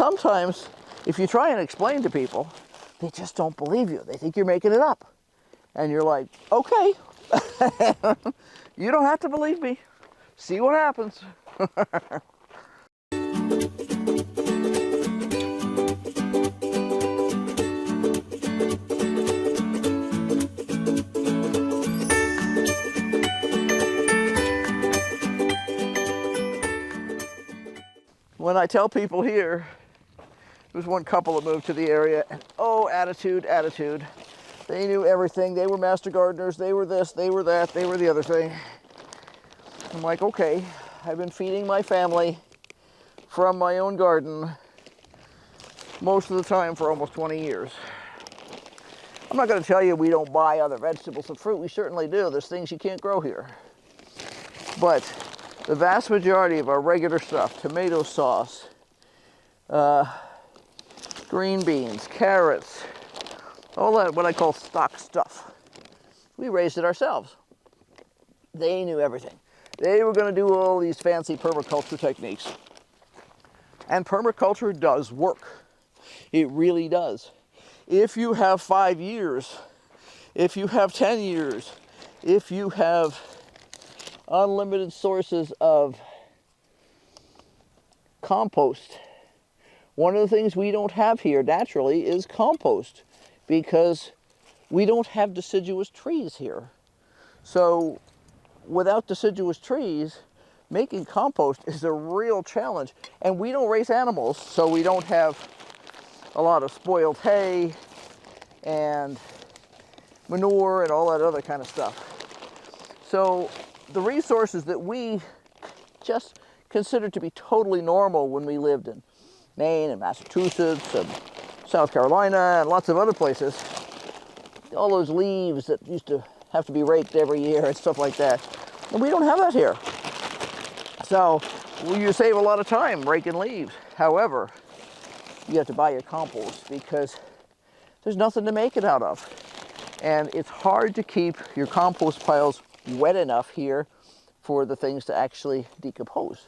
sometimes if you try and explain to people, they just don't believe you. They think you're making it up. And you're like, okay, you don't have to believe me. See what happens. When I tell people here, there was one couple that moved to the area, and oh, attitude. They knew everything. They were master gardeners. They were this, they were that, they were the other thing. I'm like, okay, I've been feeding my family from my own garden most of the time for almost 20 years. I'm not going to tell you we don't buy other vegetables and fruit. We certainly do. There's things you can't grow here. But the vast majority of our regular stuff, tomato sauce, green beans, carrots, all that what I call stock stuff, we raised it ourselves. They knew everything. They were going to do all these fancy permaculture techniques. And permaculture does work. It really does. If you have 5 years, if you have 10 years, if you have unlimited sources of compost. One of the things we don't have here naturally is compost because we don't have deciduous trees here. So without deciduous trees, making compost is a real challenge. And we don't raise animals, so we don't have a lot of spoiled hay and manure and all that other kind of stuff. So the resources that we just considered to be totally normal when we lived in Maine and Massachusetts and South Carolina and lots of other places, all those leaves that used to have to be raked every year and stuff like that, and we don't have that here. So you save a lot of time raking leaves. However, you have to buy your compost because there's nothing to make it out of. And it's hard to keep your compost piles wet enough here for the things to actually decompose.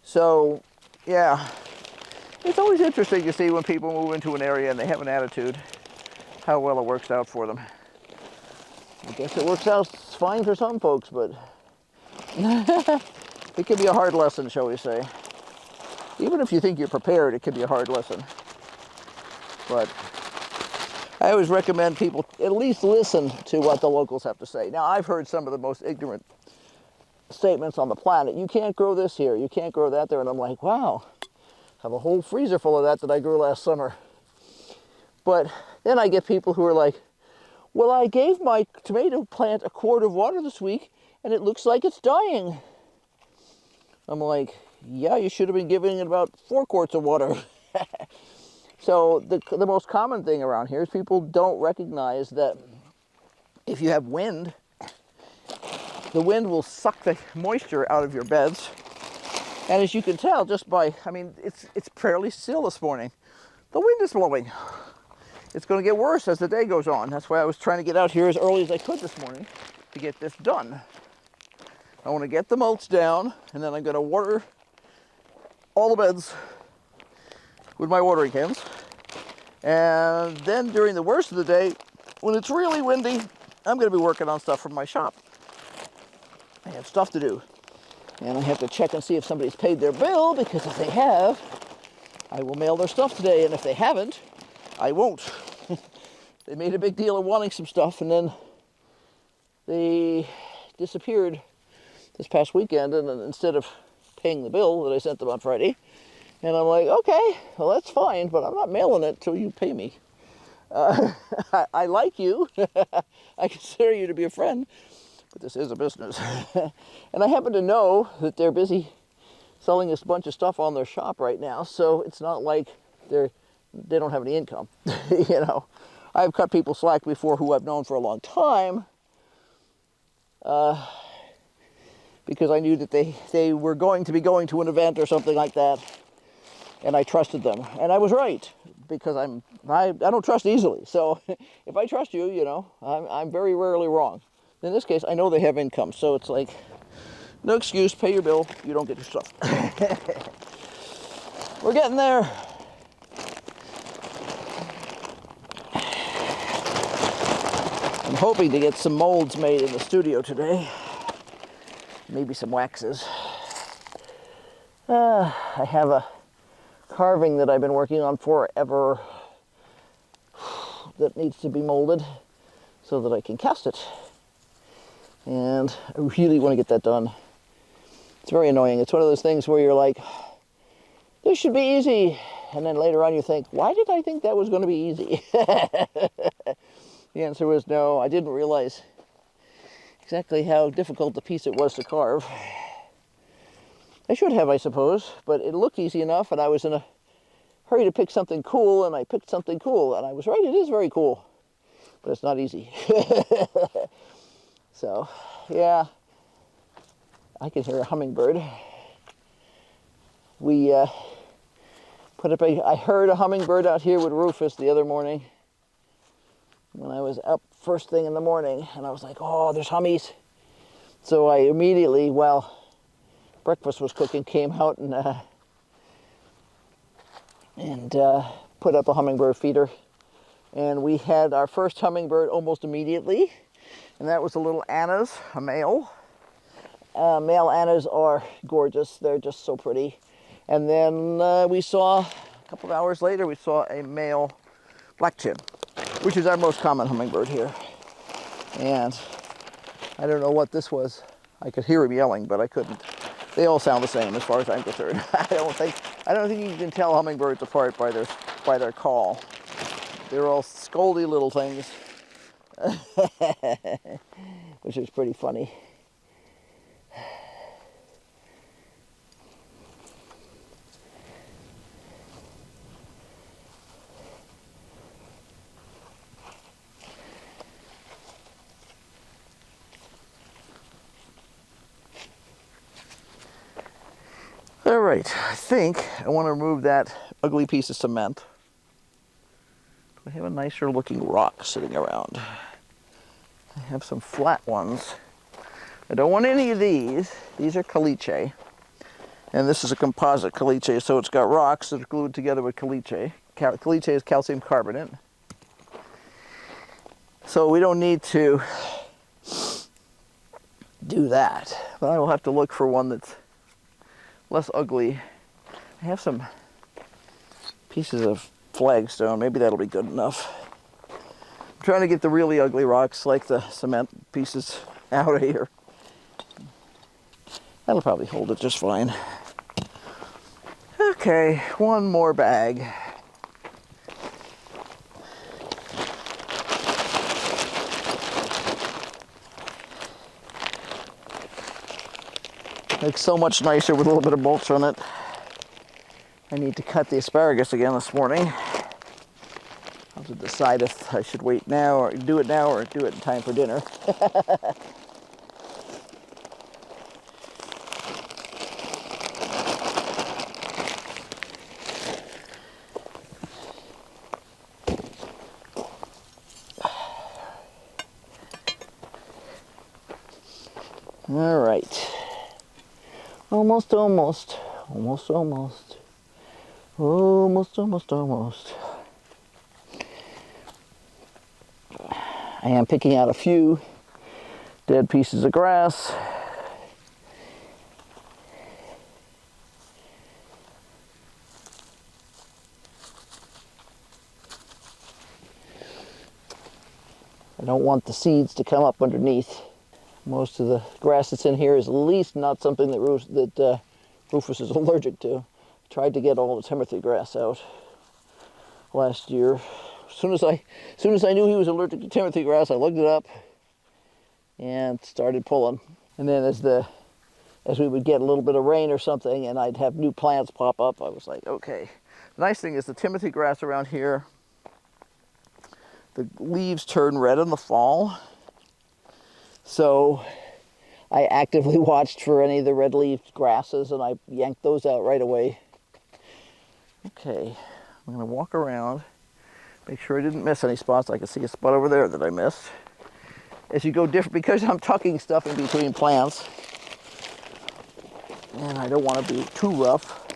So, yeah, it's always interesting to see when people move into an area and they have an attitude, how well it works out for them. I guess it works out fine for some folks, but it can be a hard lesson, shall we say. Even if you think you're prepared, it can be a hard lesson. But I always recommend people at least listen to what the locals have to say. Now, I've heard some of the most ignorant statements on the planet. You can't grow this here, you can't grow that there. And I'm like, wow, I have a whole freezer full of that I grew last summer. But then I get people who are like, well, I gave my tomato plant a quart of water this week and it looks like it's dying. I'm like, yeah, you should have been giving it about 4 quarts of water. So the most common thing around here is people don't recognize that if you have wind, the wind will suck the moisture out of your beds. And as you can tell just by, I mean, it's fairly still this morning. The wind is blowing. It's going to get worse as the day goes on. That's why I was trying to get out here as early as I could this morning to get this done. I want to get the mulch down, and then I'm going to water all the beds with my watering cans. And then during the worst of the day, when it's really windy, I'm going to be working on stuff from my shop. I have stuff to do. And I have to check and see if somebody's paid their bill, because if they have, I will mail their stuff today. And if they haven't, I won't. They made a big deal of wanting some stuff, and then they disappeared this past weekend, and instead of paying the bill that I sent them on Friday. And I'm like, okay, well, that's fine, but I'm not mailing it until you pay me. I like you. I consider you to be a friend, but this is a business. And I happen to know that they're busy selling this bunch of stuff on their shop right now, so it's not like they don't have any income. You know, I've cut people slack before who I've known for a long time, because I knew that they were going to be going to an event or something like that, and I trusted them. And I was right, because I don't trust easily. So if I trust you, you know, I'm very rarely wrong. In this case, I know they have income, so it's like, no excuse, pay your bill, you don't get your stuff. We're getting there. I'm hoping to get some molds made in the studio today. Maybe some waxes. I have a carving that I've been working on forever that needs to be molded so that I can cast it. And I really want to get that done. It's very annoying. It's one of those things where you're like, this should be easy. And then later on you think, why did I think that was going to be easy? The answer was no, I didn't realize exactly how difficult the piece it was to carve. I should have, I suppose, but it looked easy enough, and I was in a hurry to pick something cool, and I picked something cool, and I was right, it is very cool, but it's not easy. So, yeah, I can hear a hummingbird. We put up I heard a hummingbird out here with Rufus the other morning when I was up first thing in the morning, and I was like, oh, there's hummies. So I immediately, while breakfast was cooking, came out and put up a hummingbird feeder. And we had our first hummingbird almost immediately, and that was a little Anna's, a male. Male Annas are gorgeous. They're just so pretty. And then we saw, a couple of hours later, we saw a male black-chin, which is our most common hummingbird here. And I don't know what this was. I could hear him yelling, but I couldn't. They all sound the same as far as I'm concerned. I don't think you can tell hummingbirds apart by their call. They're all scoldy little things, which is pretty funny. All right, I think I want to remove that ugly piece of cement. I have a nicer looking rock sitting around. I have some flat ones. I don't want any of these. These are caliche. And this is a composite caliche, so it's got rocks that are glued together with caliche. Caliche is calcium carbonate. So we don't need to do that. But I will have to look for one that's less ugly. I have some pieces of flagstone. Maybe that'll be good enough. I'm trying to get the really ugly rocks, like the cement pieces, out of here. That'll probably hold it just fine. Okay, one more bag. Looks so much nicer with a little bit of mulch on it. I need to cut the asparagus again this morning. I'll have to decide if I should wait now or do it now or do it in time for dinner. All right. Almost. I am picking out a few dead pieces of grass. I don't want the seeds to come up underneath. Most of the grass that's in here is at least not something that Rufus is allergic to. I tried to get all the Timothy grass out last year. As soon as I knew he was allergic to Timothy grass, I looked it up and started pulling. And then as we would get a little bit of rain or something and I'd have new plants pop up, I was like, okay. The nice thing is the Timothy grass around here, the leaves turn red in the fall. So I actively watched for any of the red-leaved grasses and I yanked those out right away. Okay, I'm going to walk around, make sure I didn't miss any spots. I can see a spot over there that I missed. As you go different, because I'm tucking stuff in between plants, and I don't want to be too rough.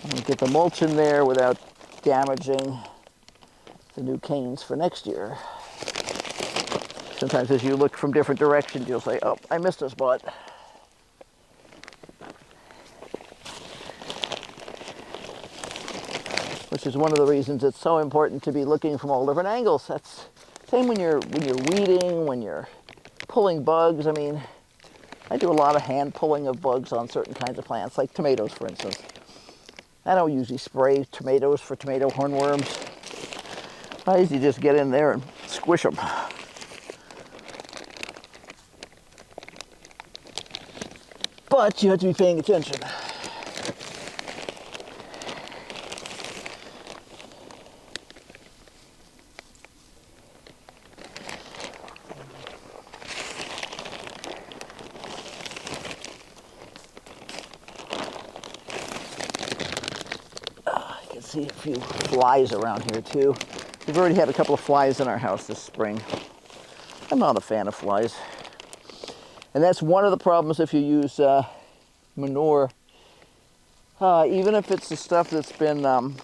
I'm going to get the mulch in there without damaging the new canes for next year. Sometimes as you look from different directions, you'll say, oh, I missed a spot. Which is one of the reasons it's so important to be looking from all different angles. That's same when you're weeding, when you're pulling bugs. I mean, I do a lot of hand pulling of bugs on certain kinds of plants, like tomatoes, for instance. I don't usually spray tomatoes for tomato hornworms. I usually just get in there and squish them. But you have to be paying attention. See a few flies around here too. We've already had a couple of flies in our house this spring. I'm not a fan of flies. And that's one of the problems if you use manure. Even if it's the stuff that's been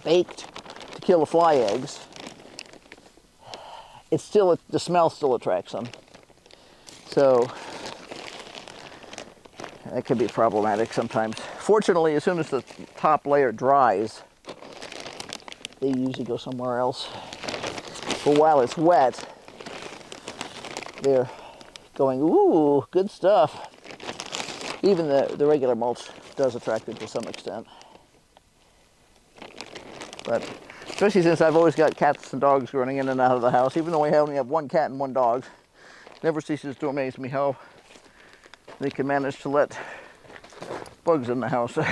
baked to kill the fly eggs, it's still, the smell still attracts them. So that can be problematic sometimes. Fortunately, as soon as the top layer dries, they usually go somewhere else. But while it's wet, they're going, ooh, good stuff. Even the regular mulch does attract it to some extent. But especially since I've always got cats and dogs running in and out of the house, even though we only have one cat and one dog, it never ceases to amaze me how they can manage to let bugs in the house. I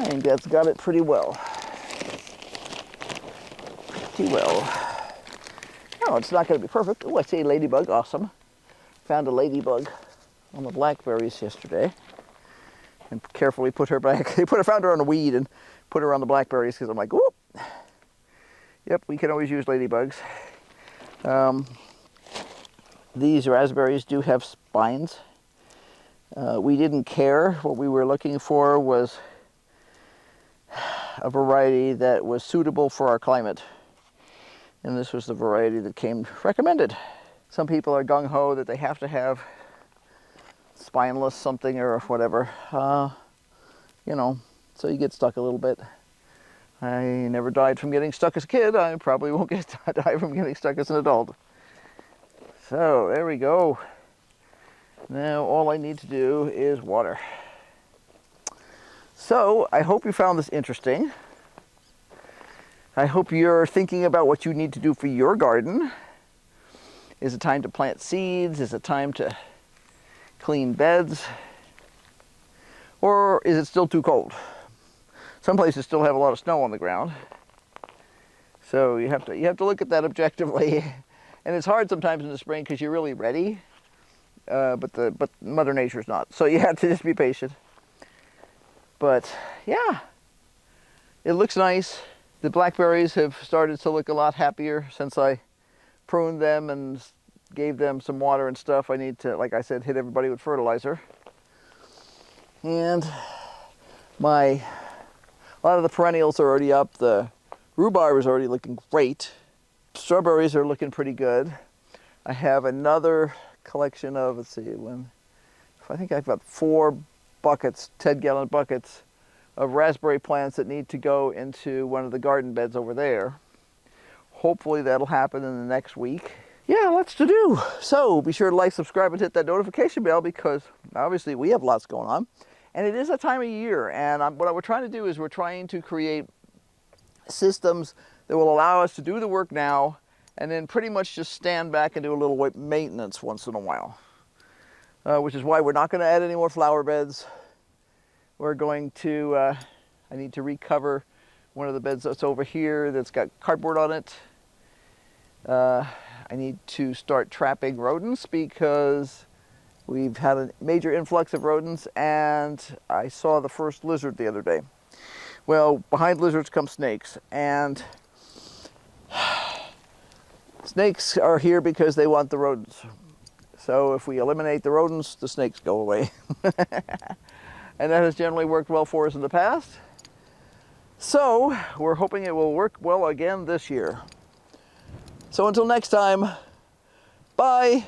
think that's got it pretty well. Pretty well. No, it's not going to be perfect. Oh, I see a ladybug. Awesome. Found a ladybug on the blackberries yesterday and carefully put her back. Found her on a weed and put her on the blackberries because I'm like, whoop. Yep, we can always use ladybugs. These raspberries do have spines. We didn't care. What we were looking for was a variety that was suitable for our climate. And this was the variety that came recommended. Some people are gung-ho that they have to have spineless something or whatever. You know, so you get stuck a little bit. I never died from getting stuck as a kid. I probably won't die from getting stuck as an adult. So there we go. Now all I need to do is water. So I hope you found this interesting. I hope you're thinking about what you need to do for your garden. Is it time to plant seeds? Is it time to clean beds? Or is it still too cold? Some places still have a lot of snow on the ground. So you have to look at that objectively. And it's hard sometimes in the spring because you're really ready, but Mother Nature's not. So you have to just be patient. But yeah, it looks nice. The blackberries have started to look a lot happier since I pruned them and gave them some water and stuff. I need to, like I said, hit everybody with fertilizer. And a lot of the perennials are already up. The rhubarb is already looking great. Strawberries are looking pretty good. I have another collection of, let's see, I think I've got 4 buckets, 10-gallon buckets of raspberry plants that need to go into one of the garden beds over there. Hopefully that'll happen in the next week. Yeah, lots to do. So be sure to like, subscribe, and hit that notification bell because obviously we have lots going on. And it is a time of year. And what we're trying to do is we're trying to create systems that will allow us to do the work now and then pretty much just stand back and do a little maintenance once in a while. Which is why we're not going to add any more flower beds. We're going to, I need to recover one of the beds that's over here that's got cardboard on it. I need to start trapping rodents because we've had a major influx of rodents and I saw the first lizard the other day. Well, behind lizards come snakes, and snakes are here because they want the rodents. So if we eliminate the rodents, the snakes go away. And that has generally worked well for us in the past. So we're hoping it will work well again this year. So until next time, bye.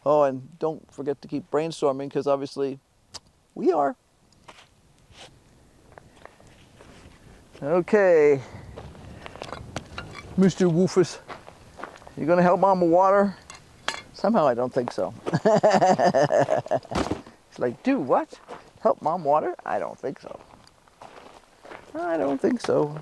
Oh, and don't forget to keep brainstorming, because obviously we are. Okay, Mr. Woofus, you gonna help Mama water? Somehow I don't think so. It's like, do what? Help Mom water? I don't think so. I don't think so.